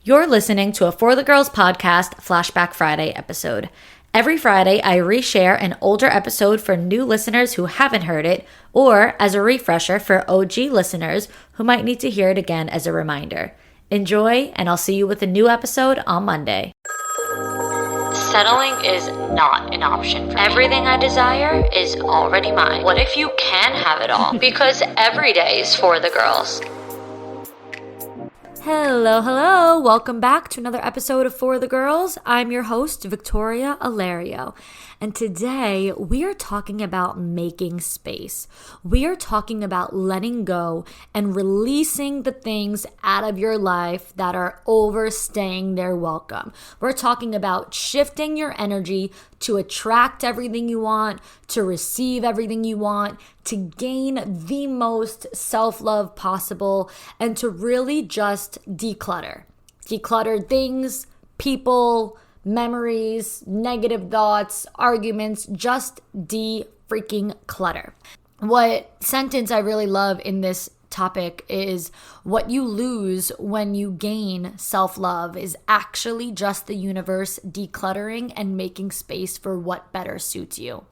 You're listening to a For the Girls podcast Flashback Friday episode. Every Friday, I reshare an older episode for new listeners who haven't heard it, or as a refresher for OG listeners who might need to hear it again as a reminder. Enjoy, and I'll see you with a new episode on Monday. Settling is not an option for me. Everything I desire is already mine. What if you can have it all? Because every day is for the girls. Hello. Welcome back to another episode of For the Girls. I'm your host, Victoria Alario. And today we are talking about making space. We are talking about letting go and releasing the things out of your life that are overstaying their welcome. We're talking about shifting your energy to attract everything you want, to receive everything you want, to gain the most self-love possible, and to really just declutter. Declutter things, people, memories, negative thoughts, arguments, just de-freaking clutter. What sentence I really love in this topic is what you lose when you gain self-love is actually just the universe decluttering and making space for what better suits you.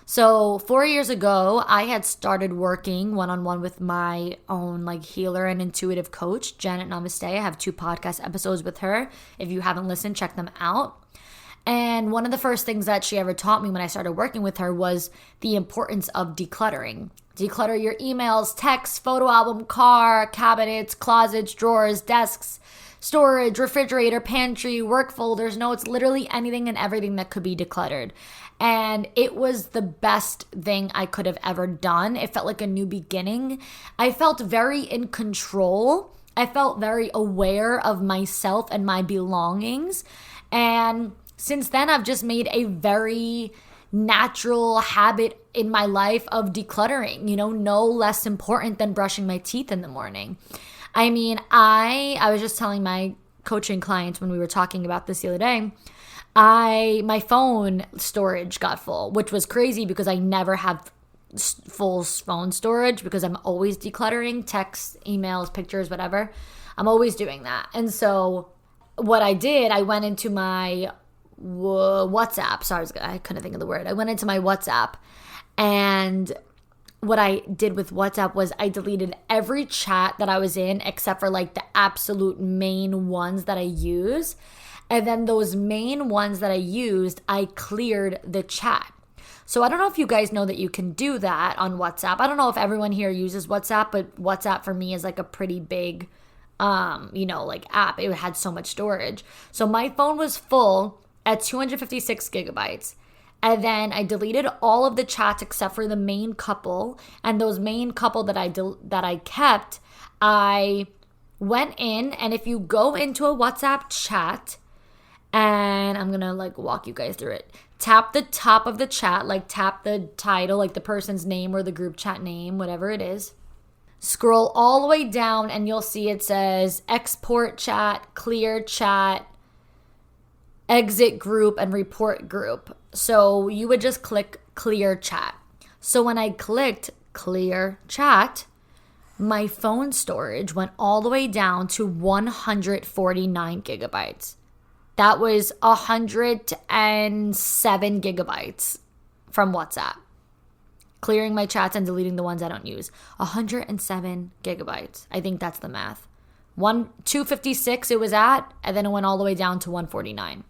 So 4 years ago, I had started working one-on-one with my own healer and intuitive coach, Janet Namaste. I have 2 podcast episodes with her. If you haven't listened, check them out. And one of the first things that she ever taught me when I started working with her was the importance of decluttering. Declutter your emails, texts, photo album, car, cabinets, closets, drawers, desks, storage, refrigerator, pantry, work folders, notes, literally anything and everything that could be decluttered. And it was the best thing I could have ever done. It felt like a new beginning. I felt very in control. I felt very aware of myself and my belongings. And since then, I've just made a very natural habit in my life of decluttering, no less important than brushing my teeth in the morning. I mean, I was just telling my coaching clients when we were talking about this the other day, my phone storage got full, which was crazy because I never have full phone storage because I'm always decluttering, texts, emails, pictures, whatever. I'm always doing that. And so what I did, I went into my WhatsApp. Sorry, I couldn't think of the word. I went into my WhatsApp, and what I did with WhatsApp was I deleted every chat that I was in except for the absolute main ones that I use. And then those main ones that I used, I cleared the chat. So I don't know if you guys know that you can do that on WhatsApp. I don't know if everyone here uses WhatsApp, but WhatsApp for me is a pretty big, app. It had so much storage. So my phone was full at 256 gigabytes. And then I deleted all of the chats except for the main couple. And those main couple that I kept, I went in, and if you go into a WhatsApp chat, and I'm going to walk you guys through it. Tap the top of the chat, tap the title, the person's name or the group chat name, whatever it is. Scroll all the way down and you'll see it says export chat, clear chat, exit group, and report group. So you would just click clear chat. So when I clicked clear chat, my phone storage went all the way down to 149 gigabytes. That was 107 gigabytes from WhatsApp. Clearing my chats and deleting the ones I don't use. 107 gigabytes. I think that's the math. 256 it was at, and then it went all the way down to 149.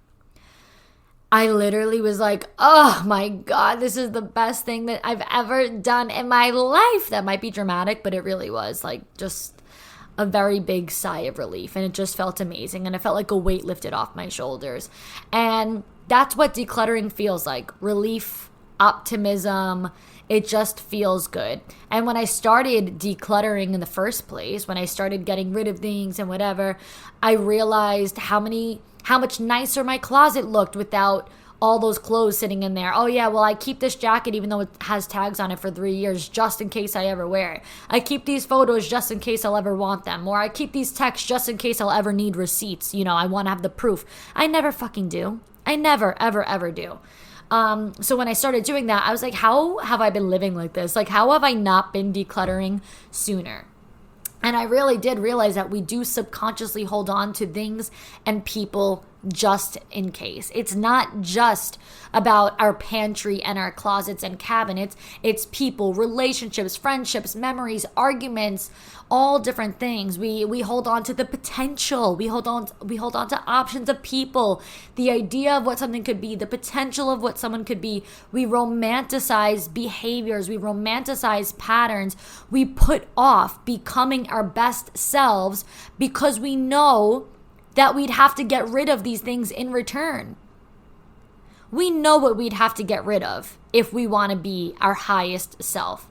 I literally was like, oh my God, this is the best thing that I've ever done in my life. That might be dramatic, but it really was just a very big sigh of relief, and it just felt amazing, and it felt like a weight lifted off my shoulders. And that's what decluttering feels like. Relief, optimism. It just feels good. And when I started decluttering in the first place, when I started getting rid of things and whatever, I realized how much nicer my closet looked without all those clothes sitting in there. Oh yeah, well, I keep this jacket even though it has tags on it for 3 years just in case I ever wear it. I keep these photos just in case I'll ever want them. Or I keep these texts just in case I'll ever need receipts. I want to have the proof. I never fucking do. I never, ever, ever do. So when I started doing that, I was like, how have I been living like this? How have I not been decluttering sooner? And I really did realize that we do subconsciously hold on to things and people just in case. It's not just about our pantry and our closets and cabinets. It's people, relationships, friendships, memories, arguments, all different things. We hold on to the potential. We hold on to options of people, the idea of what something could be, the potential of what someone could be. We romanticize behaviors. We romanticize patterns. We put off becoming our best selves because we know that we'd have to get rid of these things in return. We know what we'd have to get rid of if we want to be our highest self.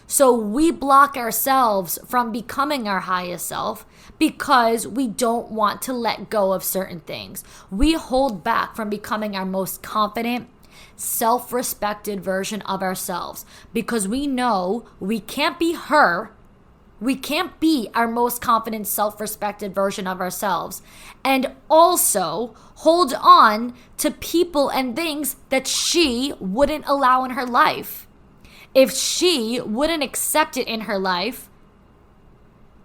So we block ourselves from becoming our highest self because we don't want to let go of certain things. We hold back from becoming our most confident, self-respected version of ourselves because we know we can't be her. We can't be our most confident, self-respected version of ourselves and also hold on to people and things that she wouldn't allow in her life. If she wouldn't accept it in her life,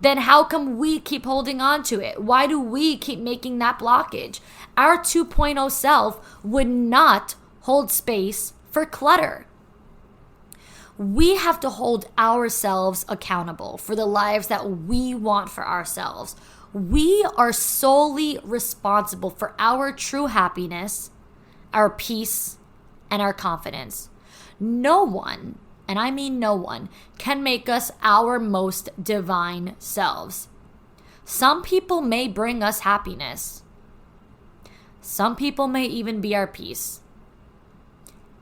then how come we keep holding on to it? Why do we keep making that blockage? Our 2.0 self would not hold space for clutter. We have to hold ourselves accountable for the lives that we want for ourselves. We are solely responsible for our true happiness, our peace, and our confidence. No one, and I mean no one, can make us our most divine selves. Some people may bring us happiness. Some people may even be our peace.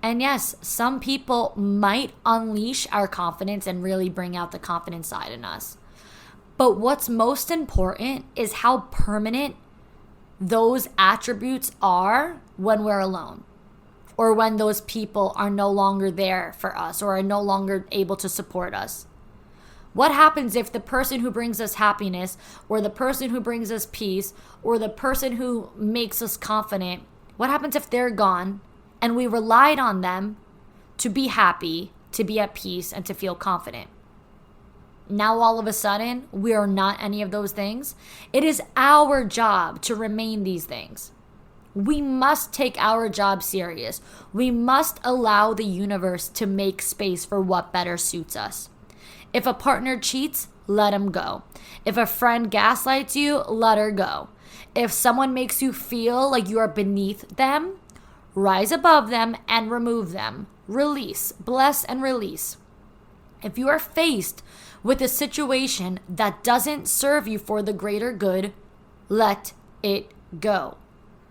And yes, some people might unleash our confidence and really bring out the confident side in us. But what's most important is how permanent those attributes are when we're alone, or when those people are no longer there for us or are no longer able to support us. What happens if the person who brings us happiness, or the person who brings us peace, or the person who makes us confident, what happens if they're gone? And we relied on them to be happy, to be at peace, and to feel confident. Now all of a sudden, we are not any of those things. It is our job to remain these things. We must take our job serious. We must allow the universe to make space for what better suits us. If a partner cheats, let him go. If a friend gaslights you, let her go. If someone makes you feel like you are beneath them, rise above them and remove them. Release, bless, and release. If you are faced with a situation that doesn't serve you for the greater good, let it go.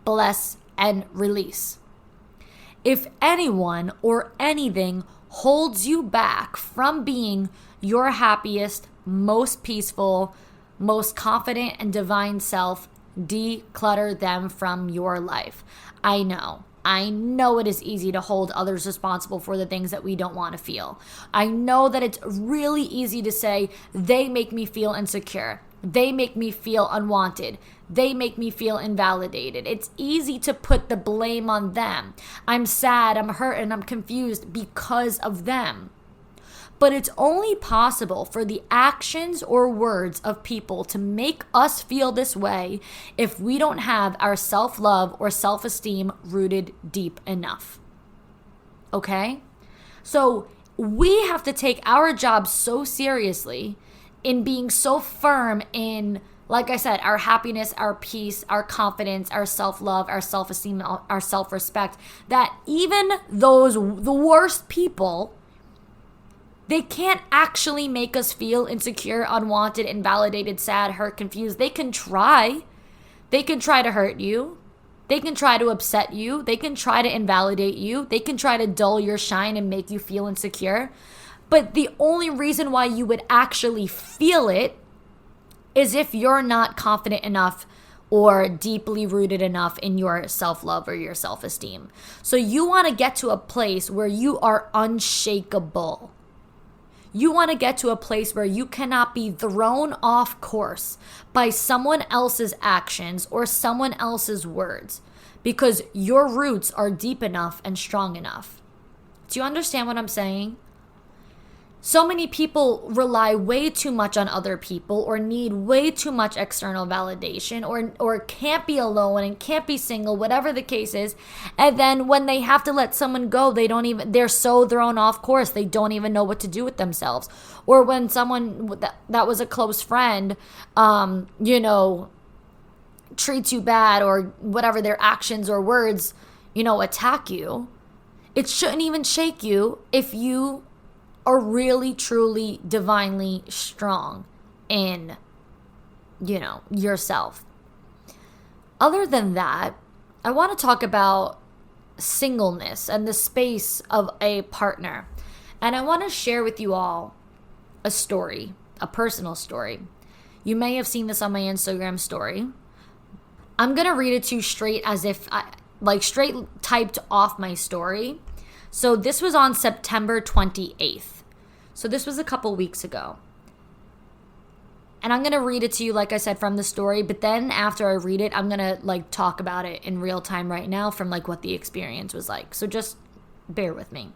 Bless and release. If anyone or anything holds you back from being your happiest, most peaceful, most confident and divine self, declutter them from your life. I know it is easy to hold others responsible for the things that we don't want to feel. I know that it's really easy to say, they make me feel insecure. They make me feel unwanted. They make me feel invalidated. It's easy to put the blame on them. I'm sad, I'm hurt, and I'm confused because of them. But it's only possible for the actions or words of people to make us feel this way if we don't have our self-love or self-esteem rooted deep enough. Okay? So we have to take our job so seriously in being so firm in, like I said, our happiness, our peace, our confidence, our self-love, our self-esteem, our self-respect, that even the worst people, they can't actually make us feel insecure, unwanted, invalidated, sad, hurt, confused. They can try. They can try to hurt you. They can try to upset you. They can try to invalidate you. They can try to dull your shine and make you feel insecure. But the only reason why you would actually feel it is if you're not confident enough or deeply rooted enough in your self-love or your self-esteem. So you want to get to a place where you are unshakable. You want to get to a place where you cannot be thrown off course by someone else's actions or someone else's words because your roots are deep enough and strong enough. Do you understand what I'm saying? So many people rely way too much on other people or need way too much external validation or can't be alone and can't be single, whatever the case is. And then when they have to let someone go, they're so thrown off course, they don't even know what to do with themselves. Or when someone that was a close friend, treats you bad or whatever, their actions or words, attack you, it shouldn't even shake you if you are really, truly, divinely strong in, yourself. Other than that, I want to talk about singleness and the space of a partner. And I want to share with you all a story, a personal story. You may have seen this on my Instagram story. I'm going to read it to you straight as if straight typed off my story. So this was on September 28th. So this was a couple weeks ago. And I'm going to read it to you, like I said, from the story. But then after I read it, I'm going to talk about it in real time right now from what the experience was like. So just bear with me.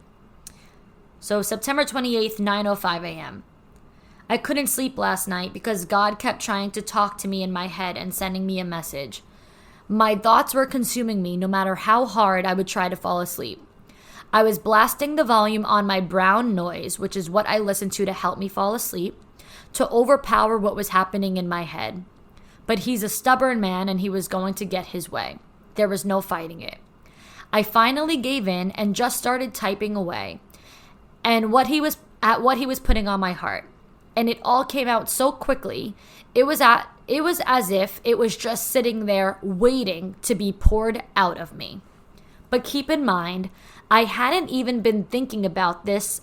So September 28th, 9:05 a.m. I couldn't sleep last night because God kept trying to talk to me in my head and sending me a message. My thoughts were consuming me no matter how hard I would try to fall asleep. I was blasting the volume on my brown noise, which is what I listen to help me fall asleep, to overpower what was happening in my head. But he's a stubborn man and he was going to get his way. There was no fighting it. I finally gave in and just started typing away and what he was putting on my heart. And it all came out so quickly. It was as if it was just sitting there waiting to be poured out of me. But keep in mind, I hadn't even been thinking about this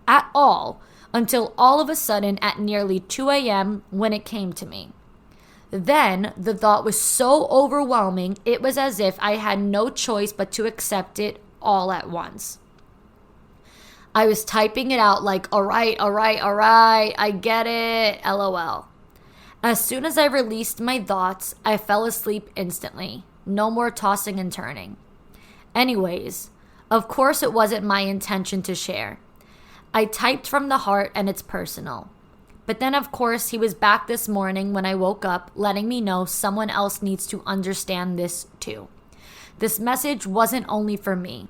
at all until all of a sudden at nearly 2 a.m. when it came to me. Then the thought was so overwhelming, it was as if I had no choice but to accept it all at once. I was typing it out all right, I get it, LOL. As soon as I released my thoughts, I fell asleep instantly. No more tossing and turning. Anyways, of course it wasn't my intention to share. I typed from the heart and it's personal. But then of course he was back this morning when I woke up, letting me know someone else needs to understand this too. This message wasn't only for me.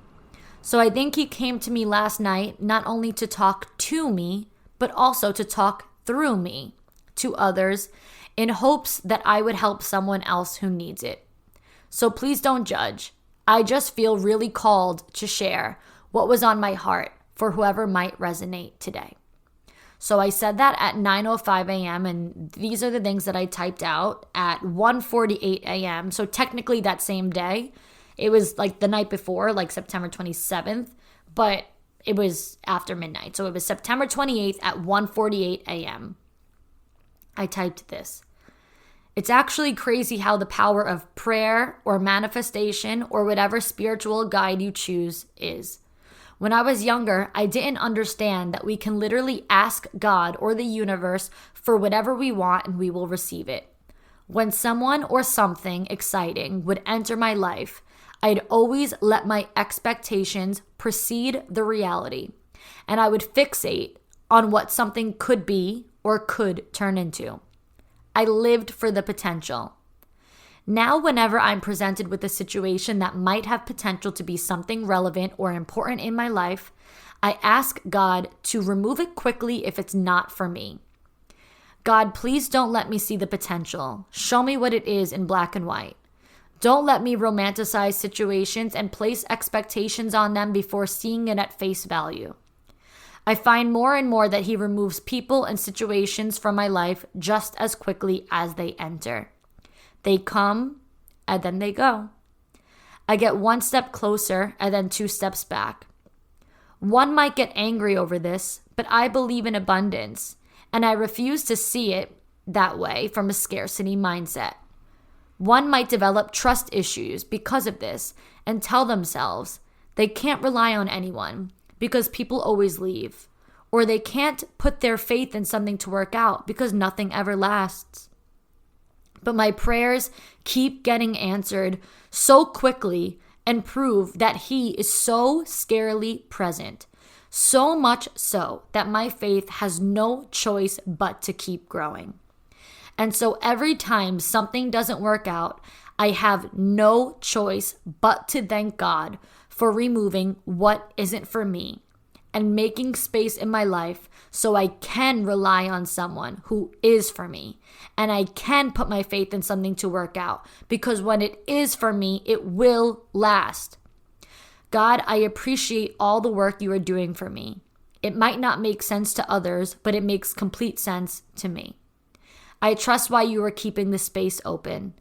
So I think he came to me last night not only to talk to me, but also to talk through me to others in hopes that I would help someone else who needs it. So please don't judge. I just feel really called to share what was on my heart for whoever might resonate today. So I said that at 9:05 a.m. and these are the things that I typed out at 1:48 a.m. So technically that same day. It was the night before, September 27th, but it was after midnight. So it was September 28th at 1:48 a.m. I typed this. It's actually crazy how the power of prayer or manifestation or whatever spiritual guide you choose is. When I was younger, I didn't understand that we can literally ask God or the universe for whatever we want and we will receive it. When someone or something exciting would enter my life, I'd always let my expectations precede the reality, and I would fixate on what something could be or could turn into. I lived for the potential. Now, whenever I'm presented with a situation that might have potential to be something relevant or important in my life, I ask God to remove it quickly if it's not for me. God, please don't let me see the potential. Show me what it is in black and white. Don't let me romanticize situations and place expectations on them before seeing it at face value. I find more and more that he removes people and situations from my life just as quickly as they enter. They come and then they go. I get one step closer and then 2 steps back. One might get angry over this, but I believe in abundance, and I refuse to see it that way from a scarcity mindset. One might develop trust issues because of this and tell themselves they can't rely on anyone because people always leave, or they can't put their faith in something to work out because nothing ever lasts. But my prayers keep getting answered so quickly and prove that he is so scarily present, So much so that my faith has no choice but to keep growing. And so every time something doesn't work out, I have no choice but to thank God for removing what isn't for me and making space in my life so I can rely on someone who is for me. And I can put my faith in something to work out, because when it is for me, it will last. God, I appreciate all the work you are doing for me. It might not make sense to others, but it makes complete sense to me. I trust why you are keeping this space open.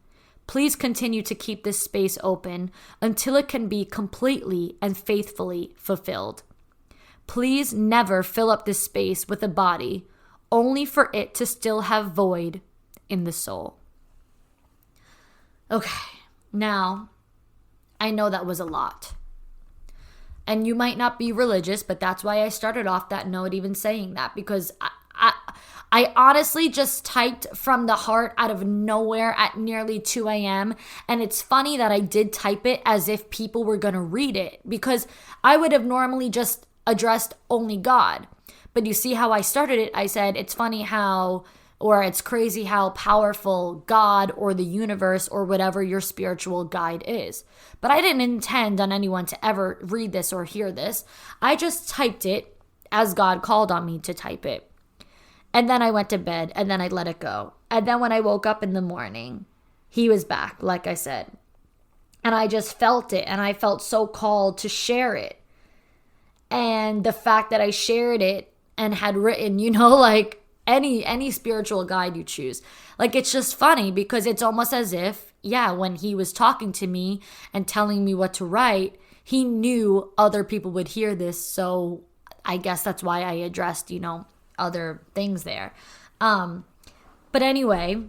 Please continue to keep this space open until it can be completely and faithfully fulfilled. Please never fill up this space with a body, only for it to still have void in the soul. Okay, now, I know that was a lot. And you might not be religious, but that's why I started off that note even saying that, because I honestly just typed from the heart out of nowhere at nearly 2 a.m. And it's funny that I did type it as if people were going to read it, because I would have normally just addressed only God. But you see how I started it? I said, it's funny how, or it's crazy how powerful God or the universe or whatever your spiritual guide is. But I didn't intend on anyone to ever read this or hear this. I just typed it as God called on me to type it. And then I went to bed, and then I let it go. And then when I woke up in the morning, he was back, like I said. And I just felt it, and I felt so called to share it. And the fact that I shared it and had written, like any spiritual guide you choose. Like, it's just funny because it's almost as if, when he was talking to me and telling me what to write, he knew other people would hear this. So I guess that's why I addressed, other things there. But anyway,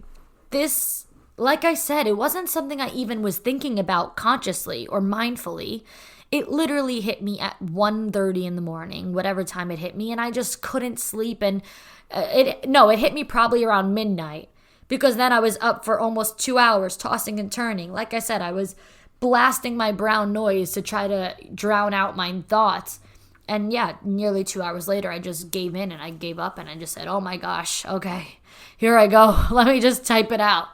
this, like I said, it wasn't something I even was thinking about consciously or mindfully. It literally hit me at 1:30 in the morning, whatever time it hit me, and I just couldn't sleep. And it hit me probably around midnight, because then I was up for almost 2 hours tossing and turning. Like I said, I was blasting my brown noise to try to drown out my thoughts. And nearly 2 hours later, I just gave in and I gave up and I just said, oh my gosh, okay, here I go. Let me just type it out.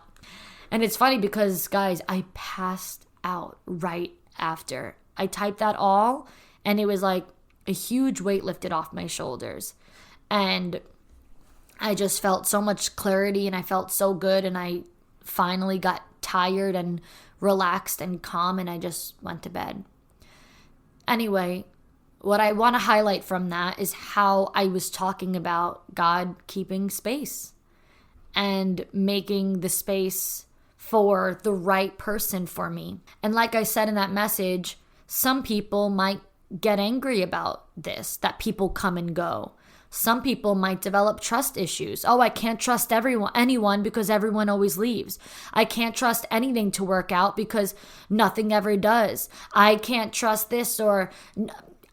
And it's funny because, guys, I passed out right after. I typed that all, and it was like a huge weight lifted off my shoulders. And I just felt so much clarity, and I felt so good, and I finally got tired and relaxed and calm, and I just went to bed. Anyway, what I want to highlight from that is how I was talking about God keeping space and making the space for the right person for me. And like I said in that message, some people might get angry about this, that people come and go. Some people might develop trust issues. Oh, I can't trust anyone because everyone always leaves. I can't trust anything to work out because nothing ever does. I can't trust this, or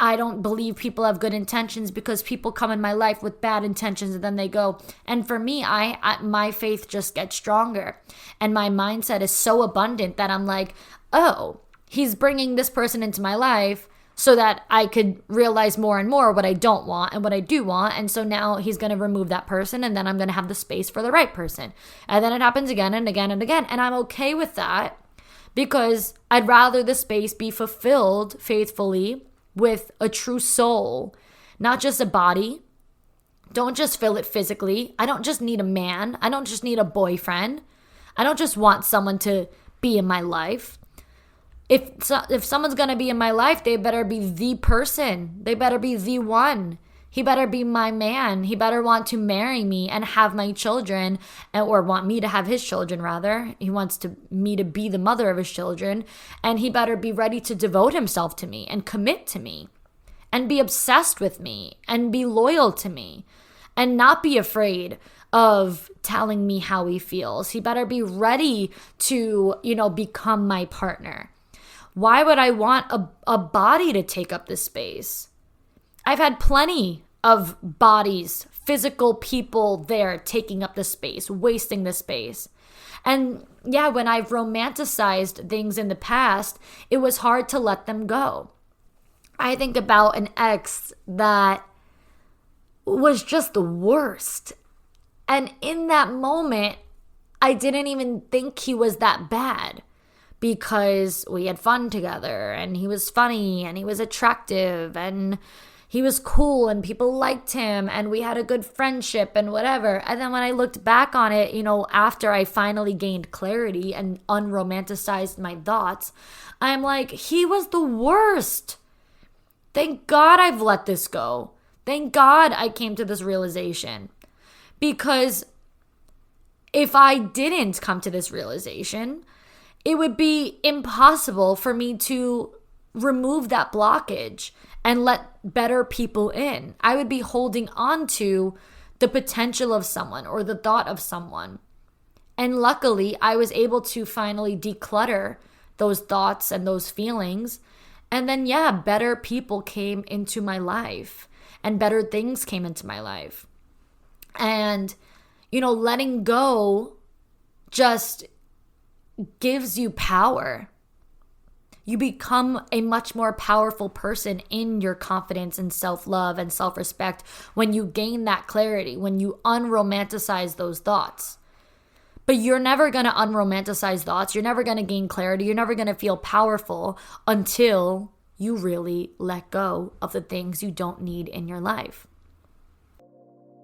I don't believe people have good intentions because people come in my life with bad intentions and then they go. And for me, my faith just gets stronger. And my mindset is so abundant that I'm like, oh, he's bringing this person into my life so that I could realize more and more what I don't want and what I do want. And so now he's going to remove that person, and then I'm going to have the space for the right person. And then it happens again and again and again. And I'm okay with that, because I'd rather the space be fulfilled faithfully with a true soul, not just a body. Don't just fill it physically. I don't just need a man. I don't just need a boyfriend. I don't just want someone to be in my life. If someone's going to be in my life, they better be the person. They better be the one. He better be my man. He better want to marry me and have my children, or want me to have his children, rather. He wants me to be the mother of his children. And he better be ready to devote himself to me and commit to me and be obsessed with me and be loyal to me and not be afraid of telling me how he feels. He better be ready to, become my partner. Why would I want a body to take up this space? I've had plenty of bodies, physical people there taking up the space, wasting the space. And when I've romanticized things in the past, it was hard to let them go. I think about an ex that was just the worst. And in that moment, I didn't even think he was that bad because we had fun together and he was funny and he was attractive and he was cool and people liked him and we had a good friendship and whatever. And then when I looked back on it, after I finally gained clarity and unromanticized my thoughts, I'm like, he was the worst. Thank God I've let this go. Thank God I came to this realization. Because if I didn't come to this realization, it would be impossible for me to remove that blockage and let better people in. I would be holding on to the potential of someone or the thought of someone. And luckily, I was able to finally declutter those thoughts and those feelings. And then, better people came into my life and better things came into my life. And, letting go just gives you power. You become a much more powerful person in your confidence and self-love and self-respect when you gain that clarity, when you unromanticize those thoughts. But you're never going to unromanticize thoughts. You're never going to gain clarity. You're never going to feel powerful until you really let go of the things you don't need in your life.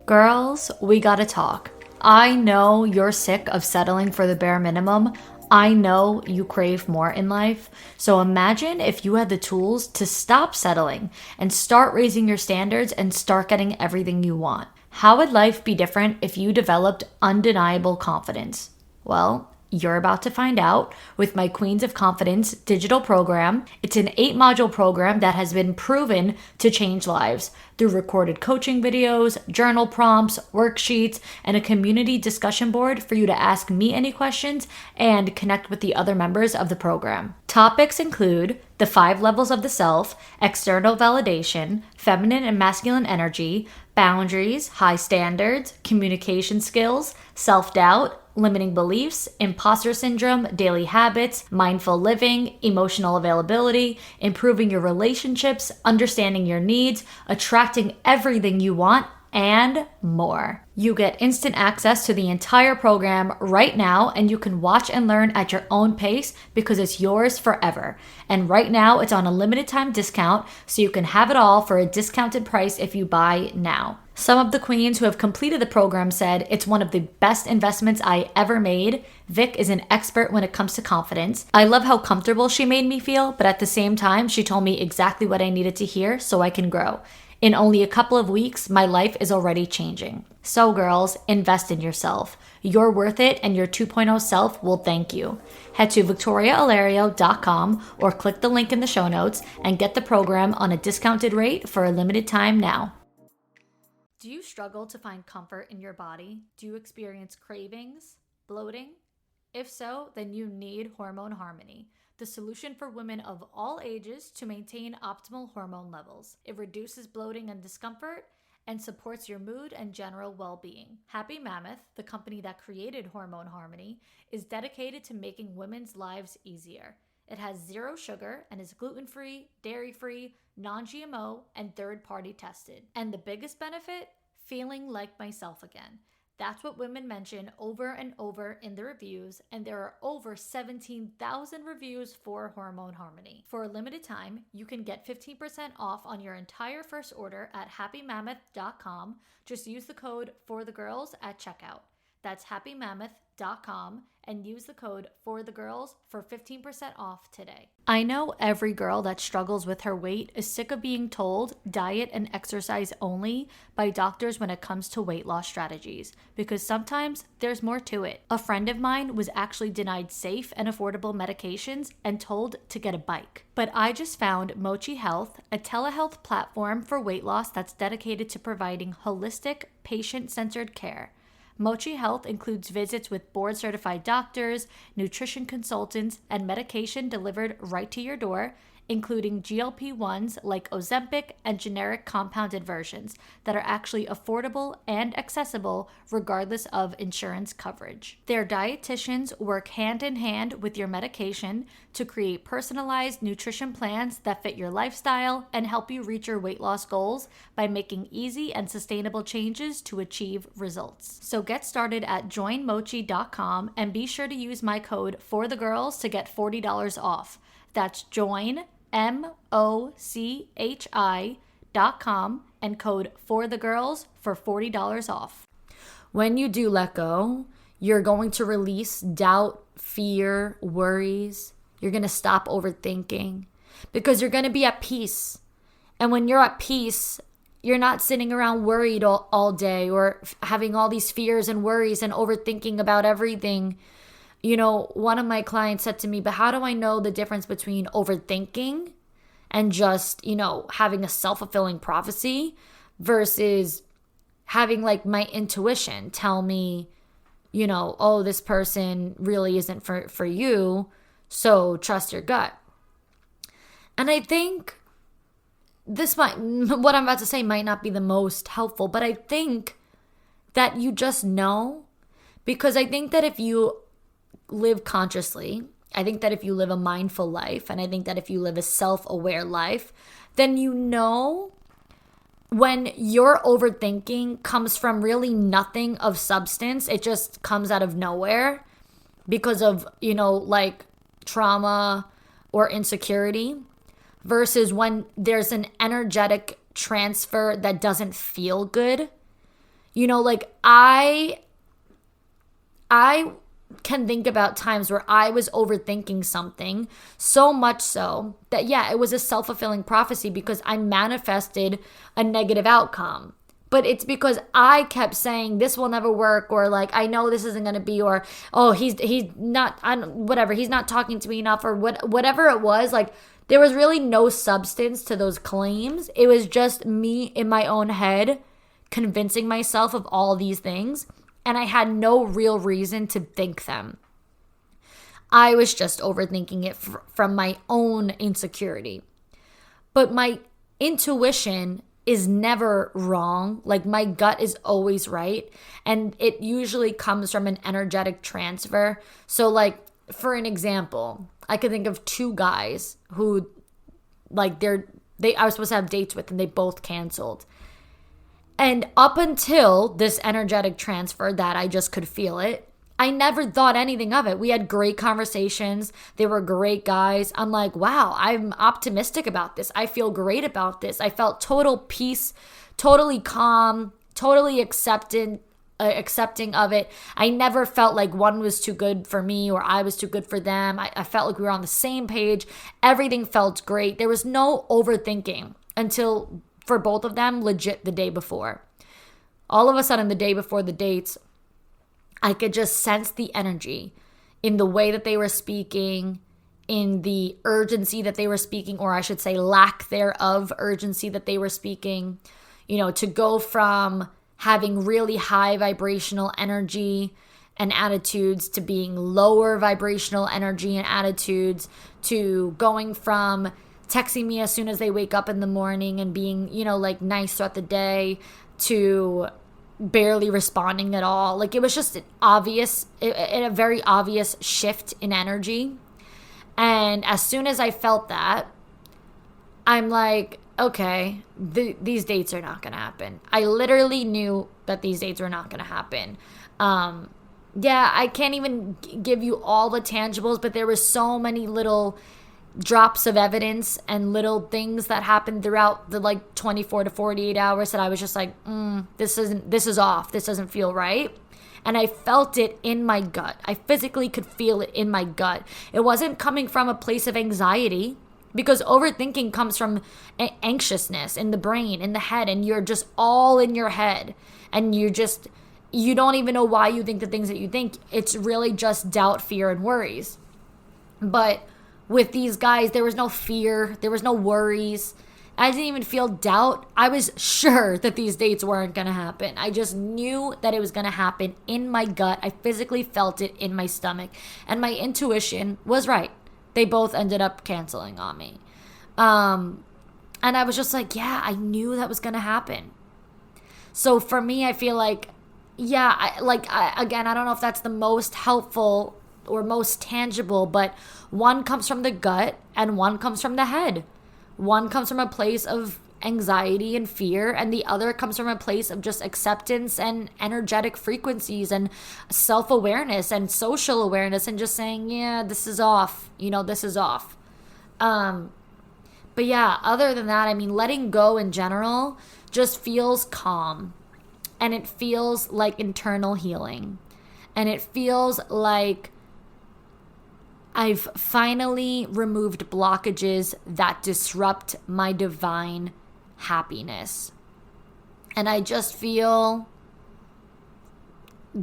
Girls, we gotta talk. I know you're sick of settling for the bare minimum. I know you crave more in life. So imagine if you had the tools to stop settling and start raising your standards and start getting everything you want. How would life be different if you developed undeniable confidence? Well, you're about to find out with my Queens of Confidence digital program. It's an 8-module program that has been proven to change lives through recorded coaching videos, journal prompts, worksheets, and a community discussion board for you to ask me any questions and connect with the other members of the program. Topics include the 5 levels of the self, external validation, feminine and masculine energy, boundaries, high standards, communication skills, self-doubt, limiting beliefs, imposter syndrome, daily habits, mindful living, emotional availability, improving your relationships, understanding your needs, attracting everything you want, and more. You get instant access to the entire program right now, and you can watch and learn at your own pace because it's yours forever. And right now, it's on a limited time discount, so you can have it all for a discounted price if you buy now. Some of the queens who have completed the program said it's one of the best investments I ever made. Vic is an expert when it comes to confidence. I love how comfortable she made me feel, but at the same time, she told me exactly what I needed to hear so I can grow. In only a couple of weeks, my life is already changing. So girls, invest in yourself. You're worth it, and your 2.0 self will thank you. Head to victoriaalario.com or click the link in the show notes and get the program on a discounted rate for a limited time now. Do you struggle to find comfort in your body? Do you experience cravings, bloating? If so, then you need Hormone Harmony, the solution for women of all ages to maintain optimal hormone levels. It reduces bloating and discomfort and supports your mood and general well-being. Happy Mammoth, the company that created Hormone Harmony, is dedicated to making women's lives easier. It has 0 sugar and is gluten-free, dairy-free, non-GMO, and third-party tested. And the biggest benefit? Feeling like myself again. That's what women mention over and over in the reviews, and there are over 17,000 reviews for Hormone Harmony. For a limited time, you can get 15% off on your entire first order at happymammoth.com. Just use the code FORTHEGIRLS at checkout. That's happymammoth.com and use the code FORTHEGIRLS for 15% off today. I know every girl that struggles with her weight is sick of being told diet and exercise only by doctors when it comes to weight loss strategies, because sometimes there's more to it. A friend of mine was actually denied safe and affordable medications and told to get a bike. But I just found Mochi Health, a telehealth platform for weight loss that's dedicated to providing holistic, patient-centered care. Mochi Health includes visits with board-certified doctors, nutrition consultants, and medication delivered right to your door, including GLP-1s like Ozempic and generic compounded versions that are actually affordable and accessible regardless of insurance coverage. Their dietitians work hand in hand with your medication to create personalized nutrition plans that fit your lifestyle and help you reach your weight loss goals by making easy and sustainable changes to achieve results. So get started at joinmochi.com and be sure to use my code FORTHEGIRLS to get $40 off. That's joinmochi.com and code FORTHEGIRLS for $40 off. When you do let go, you're going to release doubt, fear, worries. You're going to stop overthinking because you're going to be at peace. And when you're at peace, you're not sitting around worried all day or having all these fears and worries and overthinking about everything. You know, one of my clients said to me, but how do I know the difference between overthinking and just, having a self-fulfilling prophecy versus having like my intuition tell me, oh, this person really isn't for you, so trust your gut. And I think what I'm about to say might not be the most helpful, but I think that you just know, because I think that if you live consciously, I think that if you live a mindful life, and I think that if you live a self-aware life, then when your overthinking comes from really nothing of substance, it just comes out of nowhere because of, like trauma or insecurity, versus when there's an energetic transfer that doesn't feel good. Like I can think about times where I was overthinking something so much so that, it was a self-fulfilling prophecy because I manifested a negative outcome. But it's because I kept saying this will never work, or like, I know this isn't going to be, or, oh, he's not, whatever, he's not talking to me enough, or whatever it was. Like, there was really no substance to those claims. It was just me in my own head convincing myself of all these things. And I had no real reason to think them. I was just overthinking it from my own insecurity. But my intuition is never wrong. Like, my gut is always right. And it usually comes from an energetic transfer. So, like, for an example, I could think of two guys who, like, I was supposed to have dates with and they both canceled. And up until this energetic transfer that I just could feel it, I never thought anything of it. We had great conversations. They were great guys. I'm like, wow, I'm optimistic about this. I feel great about this. I felt total peace, totally calm, totally accepting of it. I never felt like one was too good for me or I was too good for them. I felt like we were on the same page. Everything felt great. There was no overthinking until, for both of them, legit the day before. All of a sudden, the day before the dates, I could just sense the energy in the way that they were speaking, in the urgency that they were speaking, or I should say lack thereof urgency that they were speaking. To go from having really high vibrational energy and attitudes to being lower vibrational energy and attitudes, to going from texting me as soon as they wake up in the morning and being, like nice throughout the day, to barely responding at all. Like, it was just a very obvious shift in energy. And as soon as I felt that, I'm like, okay, these dates are not going to happen. I literally knew that these dates were not going to happen. I can't even give you all the tangibles, but there were so many little drops of evidence and little things that happened throughout the 24 to 48 hours that I was just like, this is off. This doesn't feel right. And I felt it in my gut. I physically could feel it in my gut. It wasn't coming from a place of anxiety, because overthinking comes from anxiousness in the brain, in the head, and you're just all in your head. And you don't even know why you think the things that you think. It's really just doubt, fear, and worries. But with these guys, there was no fear. There was no worries. I didn't even feel doubt. I was sure that these dates weren't going to happen. I just knew that it was going to happen in my gut. I physically felt it in my stomach. And my intuition was right. They both ended up canceling on me. And I was just like, yeah, I knew that was going to happen. So for me, I feel like, yeah, again, I don't know if that's the most helpful or most tangible, but one comes from the gut and one comes from the head. One comes from a place of anxiety and fear, and the other comes from a place of just acceptance and energetic frequencies and self-awareness and social awareness and just saying, yeah, this is off. This is off. But yeah, other than that, I mean, letting go in general just feels calm, and it feels like internal healing, and it feels like I've finally removed blockages that disrupt my divine happiness. And I just feel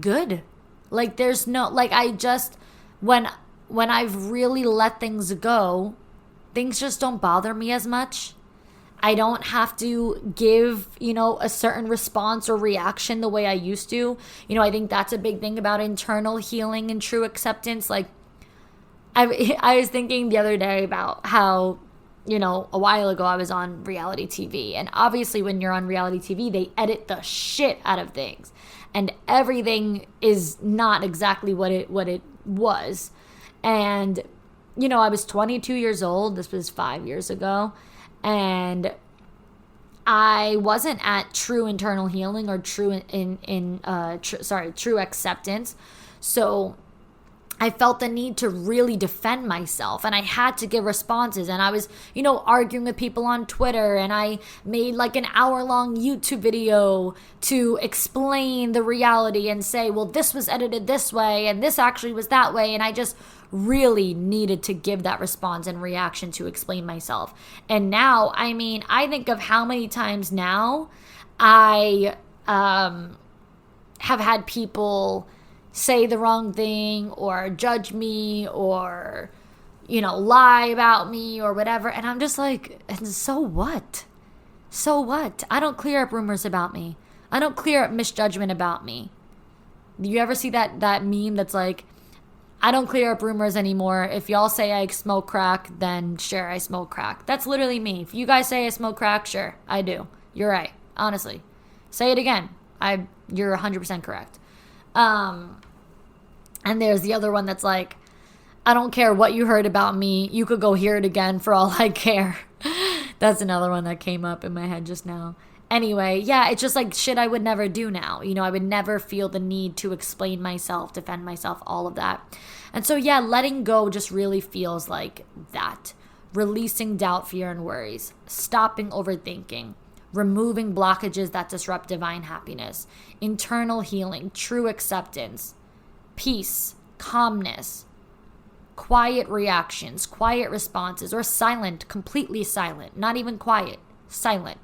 good. Like there's no, like I just, when I've really let things go, things just don't bother me as much. I don't have to give, a certain response or reaction the way I used to. I think that's a big thing about internal healing and true acceptance. Like, I was thinking the other day about how, a while ago I was on reality TV. And obviously when you're on reality TV, they edit the shit out of things. And everything is not exactly what it was. And I was 22 years old. This was 5 years ago. And I wasn't at true internal healing or true true acceptance. So I felt the need to really defend myself, and I had to give responses. And I was, arguing with people on Twitter, and I made like an hour-long YouTube video to explain the reality and say, well, this was edited this way, and this actually was that way. And I just really needed to give that response and reaction to explain myself. And now, I mean, I think of how many times now I have had people say the wrong thing or judge me or, lie about me or whatever. And I'm just like, and so what? So what? I don't clear up rumors about me. I don't clear up misjudgment about me. Do you ever see that meme that's like, I don't clear up rumors anymore. If y'all say I smoke crack, then sure, I smoke crack. That's literally me. If you guys say I smoke crack, sure, I do. You're right. Honestly. Say it again. You're 100% correct. And there's the other one that's like, I don't care what you heard about me. You could go hear it again for all I care. That's another one that came up in my head just now. Anyway, yeah, it's just like shit I would never do now. I would never feel the need to explain myself, defend myself, all of that. And so, yeah, letting go just really feels like that. Releasing doubt, fear, and worries. Stopping overthinking. Removing blockages that disrupt divine happiness. Internal healing. True acceptance. Peace, calmness, quiet reactions, quiet responses, or silent, completely silent, not even quiet, silent.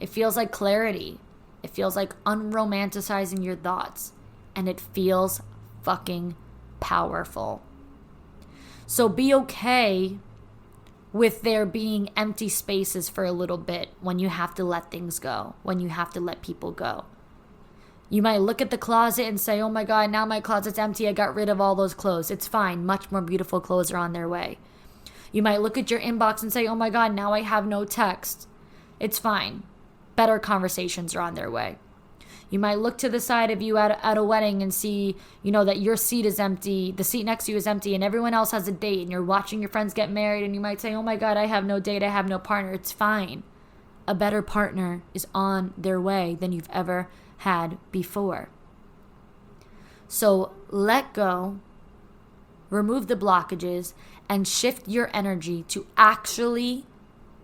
It feels like clarity. It feels like unromanticizing your thoughts, and it feels fucking powerful. So be okay with there being empty spaces for a little bit when you have to let things go, when you have to let people go. You might look at the closet and say, oh my God, now my closet's empty. I got rid of all those clothes. It's fine. Much more beautiful clothes are on their way. You might look at your inbox and say, oh my God, now I have no text. It's fine. Better conversations are on their way. You might look to the side of you at a wedding and see, that your seat is empty. The seat next to you is empty and everyone else has a date and you're watching your friends get married and you might say, oh my God, I have no date. I have no partner. It's fine. A better partner is on their way than you've ever had before. So let go, remove the blockages, and shift your energy to actually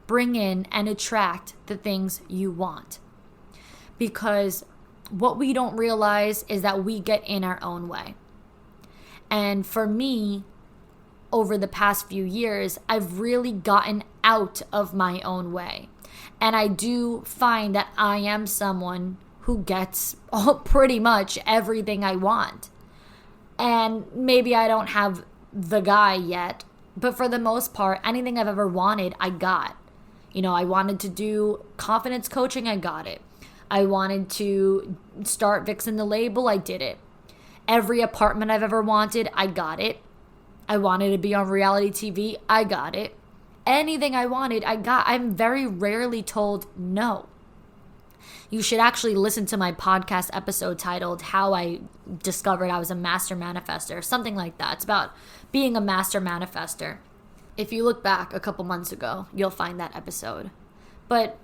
bring in and attract the things you want. Because what we don't realize is that we get in our own way. And for me, over the past few years, I've really gotten out of my own way. And I do find that I am someone who gets pretty much everything I want. And maybe I don't have the guy yet, but for the most part, anything I've ever wanted, I got. I wanted to do confidence coaching, I got it. I wanted to start Vixen the Label, I did it. Every apartment I've ever wanted, I got it. I wanted to be on reality TV, I got it. anything I wanted, I got. I'm very rarely told no. You should actually listen to my podcast episode titled How I Discovered I Was a Master Manifester, something like that. It's about being a master manifester. If you look back a couple months ago, you'll find that episode. But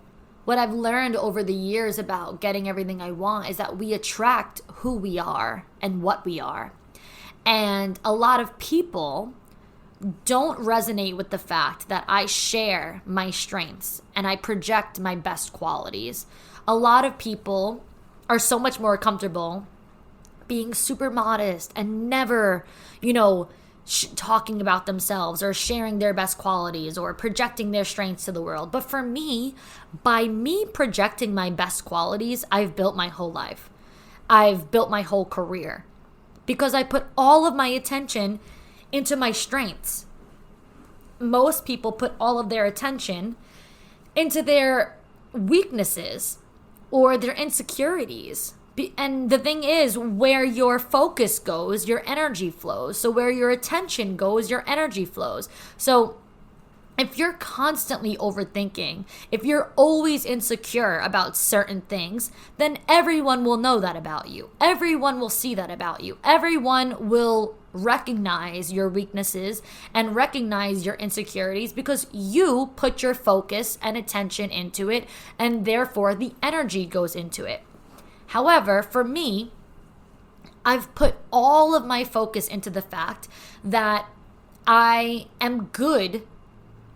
what I've learned over the years about getting everything I want is that we attract who we are and what we are. And a lot of people don't resonate with the fact that I share my strengths and I project my best qualities. A lot of people are so much more comfortable being super modest and never, talking about themselves or sharing their best qualities or projecting their strengths to the world. But for me, by me projecting my best qualities, I've built my whole life. I've built my whole career because I put all of my attention into my strengths. Most people put all of their attention into their weaknesses or their insecurities. And the thing is, where your focus goes, your energy flows. So where your attention goes, your energy flows. So if you're constantly overthinking, if you're always insecure about certain things, then everyone will know that about you. Everyone will see that about you. Everyone will recognize your weaknesses and recognize your insecurities because you put your focus and attention into it, and therefore the energy goes into it. However, for me, I've put all of my focus into the fact that I am good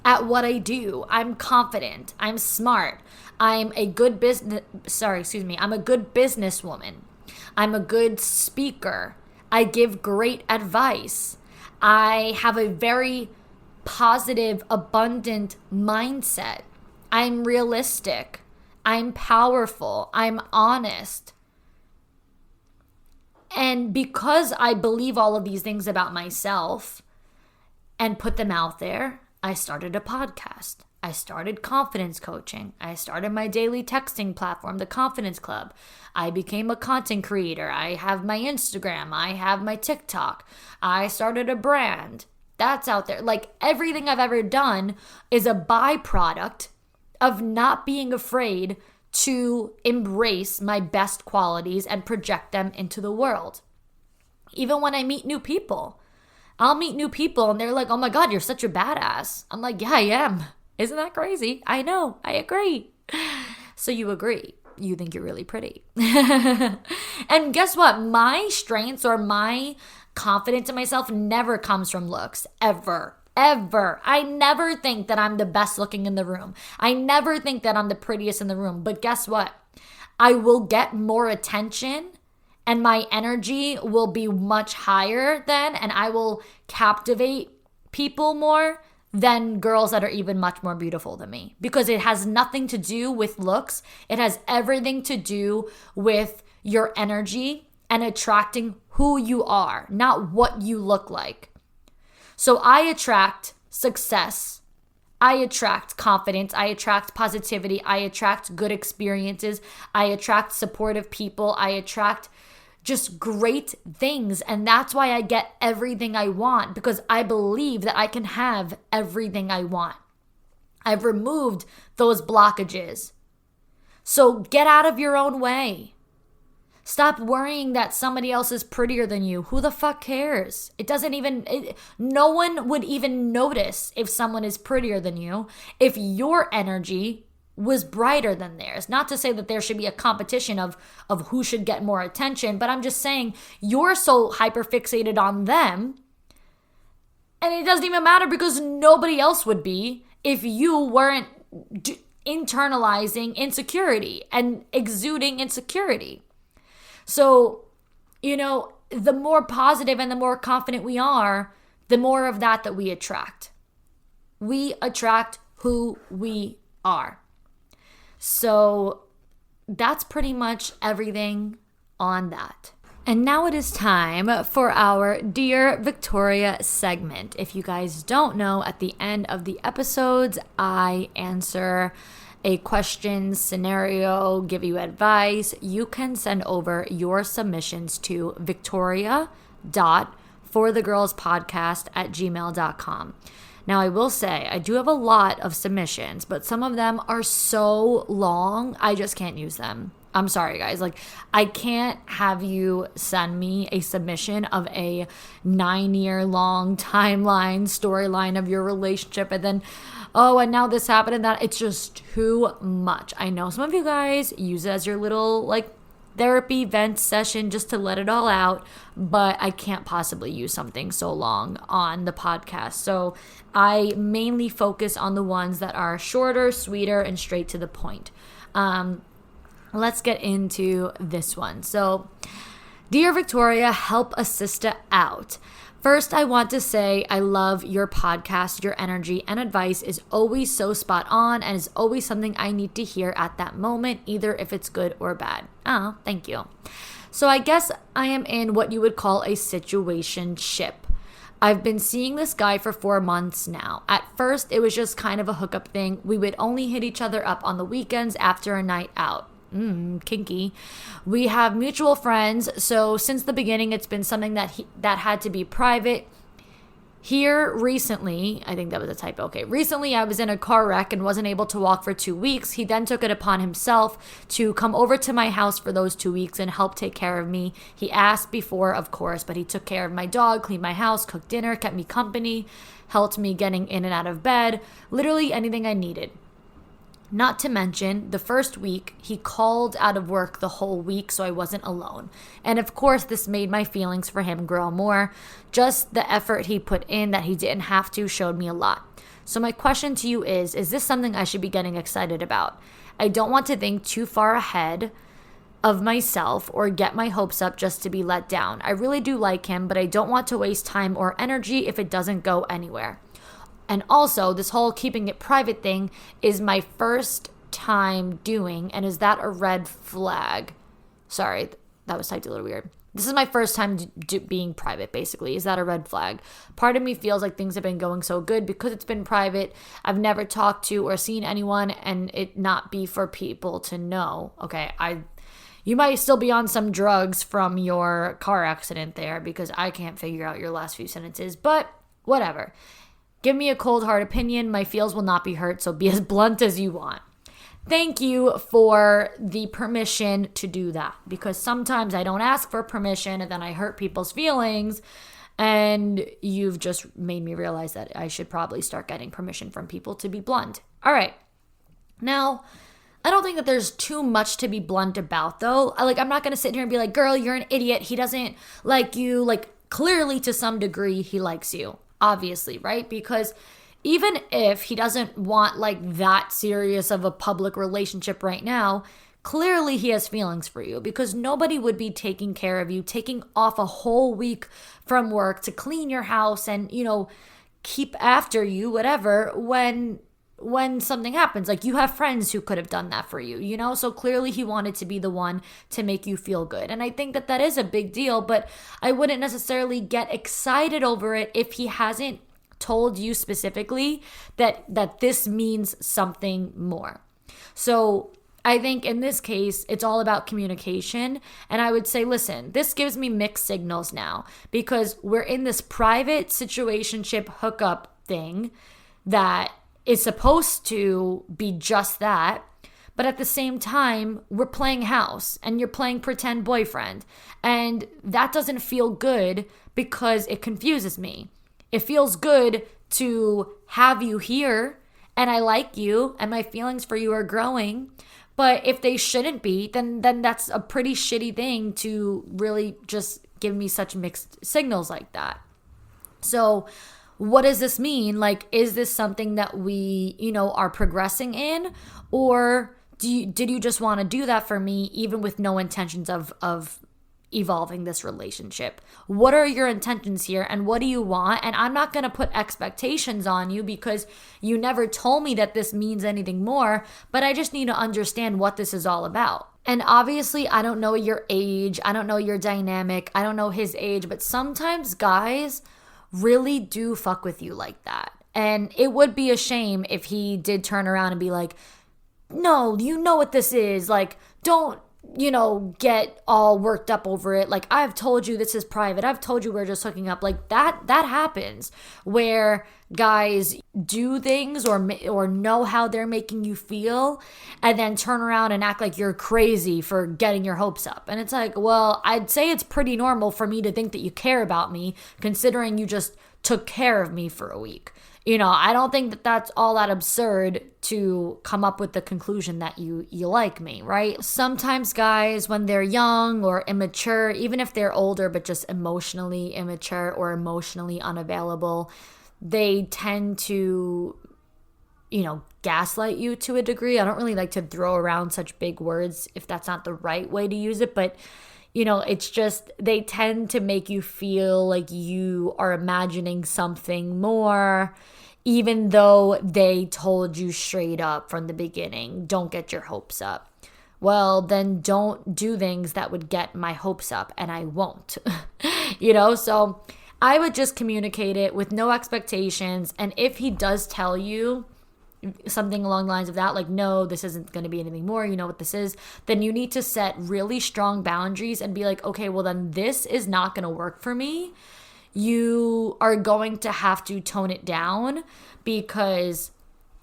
at what I do. I'm confident. I'm smart. I'm a good I'm a good businesswoman. I'm a good speaker. I give great advice. I have a very positive, abundant mindset. I'm realistic. I'm powerful. I'm honest. And because I believe all of these things about myself and put them out there, I started a podcast. I started confidence coaching. I started my daily texting platform, The Confidence Club. I became a content creator. I have my Instagram. I have my TikTok. I started a brand. That's out there. Like everything I've ever done is a byproduct of not being afraid to embrace my best qualities and project them into the world. Even when I meet new people, I'll meet new people and they're like, oh my God, you're such a badass. I'm like, yeah, I am. Isn't that crazy? I know. I agree. So you agree. You think you're really pretty. And guess what? My strengths or my confidence in myself never comes from looks, ever. Ever. I never think that I'm the best looking in the room. I never think that I'm the prettiest in the room. But guess what? I will get more attention and my energy will be much higher then, and I will captivate people more than girls that are even much more beautiful than me, because it has nothing to do with looks. It has everything to do with your energy and attracting who you are, not what you look like. So I attract success. I attract confidence. I attract positivity. I attract good experiences. I attract supportive people. I attract just great things. And that's why I get everything I want, because I believe that I can have everything I want. I've removed those blockages. So get out of your own way. Stop worrying that somebody else is prettier than you. Who the fuck cares? No one would even notice if someone is prettier than you if your energy was brighter than theirs. Not to say that there should be a competition of who should get more attention, but I'm just saying you're so hyperfixated on them, and it doesn't even matter because nobody else would be if you weren't internalizing insecurity and exuding insecurity. So, the more positive and the more confident we are, the more of that we attract. We attract who we are. So that's pretty much everything on that. And now it is time for our Dear Victoria segment. If you guys don't know, at the end of the episodes, I answer a question, scenario, give you advice. You can send over your submissions to victoria.forthegirlspodcast@gmail.com. Now, I will say I do have a lot of submissions, but some of them are so long, I just can't use them. I'm sorry, guys. Like, I can't have you send me a submission of a 9-year-long timeline, storyline of your relationship, and then, oh, and now this happened and that. It's just too much. I know some of you guys use it as your little, like, therapy vent session just to let it all out, but I can't possibly use something so long on the podcast. So I mainly focus on the ones that are shorter, sweeter, and straight to the point. Let's get into this one. So, Dear Victoria, help a sister out. First, I want to say I love your podcast. Your energy and advice is always so spot on and is always something I need to hear at that moment, either if it's good or bad. Oh, thank you. So I guess I am in what you would call a situationship. I've been seeing this guy for 4 months now. At first, it was just kind of a hookup thing. We would only hit each other up on the weekends after a night out. Kinky. We have mutual friends, so since the beginning, it's been something that had to be private. Here recently, I think that was a typo. Okay, recently I was in a car wreck and wasn't able to walk for 2 weeks. He then took it upon himself to come over to my house for those 2 weeks and help take care of me. He asked before, of course, but he took care of my dog, cleaned my house, cooked dinner, kept me company, helped me getting in and out of bed, literally anything I needed. Not to mention, the first week, he called out of work the whole week so I wasn't alone. And of course, this made my feelings for him grow more. Just the effort he put in that he didn't have to showed me a lot. So my question to you is this something I should be getting excited about? I don't want to think too far ahead of myself or get my hopes up just to be let down. I really do like him, but I don't want to waste time or energy if it doesn't go anywhere. And also, this whole keeping it private thing is my first time doing, and is that a red flag? Sorry, that was typed a little weird. This is my first time being private, basically. Is that a red flag? Part of me feels like things have been going so good because it's been private. I've never talked to or seen anyone, and it not be for people to know. Okay, you might still be on some drugs from your car accident there because I can't figure out your last few sentences, but whatever. Give me a cold hard opinion. My feels will not be hurt, so be as blunt as you want. Thank you for the permission to do that, because sometimes I don't ask for permission and then I hurt people's feelings, and you've just made me realize that I should probably start getting permission from people to be blunt. All right. Now, I don't think that there's too much to be blunt about, though. I'm not going to sit here and be like, girl, you're an idiot. He doesn't like you. Clearly, to some degree, he likes you. Obviously, right? Because even if he doesn't want that serious of a public relationship right now, clearly he has feelings for you, because nobody would be taking care of you, taking off a whole week from work to clean your house and, keep after you, whatever, when something happens. You have friends who could have done that for you, So clearly he wanted to be the one to make you feel good. And I think that that is a big deal, but I wouldn't necessarily get excited over it if he hasn't told you specifically that this means something more. So I think in this case, it's all about communication. And I would say, listen, this gives me mixed signals now, because we're in this private situationship hookup thing that is supposed to be just that, but at the same time, we're playing house and you're playing pretend boyfriend, and that doesn't feel good because it confuses me. It feels good to have you here, and I like you, and my feelings for you are growing, but if they shouldn't be, then that's a pretty shitty thing to really just give me such mixed signals like that. So what does this mean? Is this something that we, are progressing in? Or did you just want to do that for me, even with no intentions of evolving this relationship? What are your intentions here, and what do you want? And I'm not going to put expectations on you because you never told me that this means anything more, but I just need to understand what this is all about. And obviously, I don't know your age. I don't know your dynamic. I don't know his age, but sometimes guys really do fuck with you like that. And it would be a shame if he did turn around and be like, no, you know what this is. Don't get all worked up over it. Like, I've told you this is private. I've told you we're just hooking up. Like, that happens where guys do things or know how they're making you feel and then turn around and act like you're crazy for getting your hopes up. And it's like, well, I'd say it's pretty normal for me to think that you care about me, considering you just took care of me for a week. I don't think that that's all that absurd to come up with the conclusion that you like me, right? Sometimes guys, when they're young or immature, even if they're older but just emotionally immature or emotionally unavailable, they tend to, gaslight you to a degree. I don't really like to throw around such big words if that's not the right way to use it, but it's just they tend to make you feel like you are imagining something more, even though they told you straight up from the beginning, don't get your hopes up. Well, then don't do things that would get my hopes up, and I won't. So I would just communicate it with no expectations. And if he does tell you something along the lines of that, like, no, this isn't going to be anything more, you know what this is, then you need to set really strong boundaries and be like, okay, well then this is not going to work for me. You are going to have to tone it down, because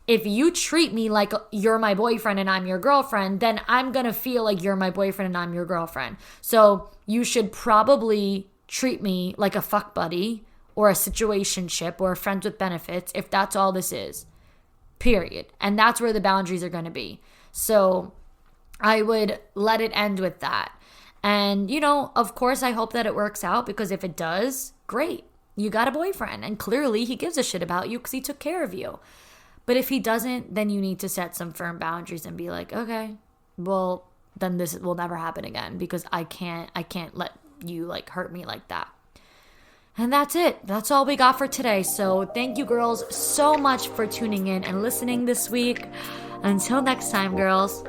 if you treat me like you're my boyfriend and I'm your girlfriend, then I'm going to feel like you're my boyfriend and I'm your girlfriend. So you should probably treat me like a fuck buddy or a situationship or a friends with benefits, if that's all this is. Period. And that's where the boundaries are going to be. So I would let it end with that. And, of course, I hope that it works out, because if it does, great. You got a boyfriend, and clearly he gives a shit about you because he took care of you. But if he doesn't, then you need to set some firm boundaries and be like, okay, well, then this will never happen again, because I can't let you hurt me like that. And that's it. That's all we got for today. So thank you, girls, so much for tuning in and listening this week. Until next time, girls.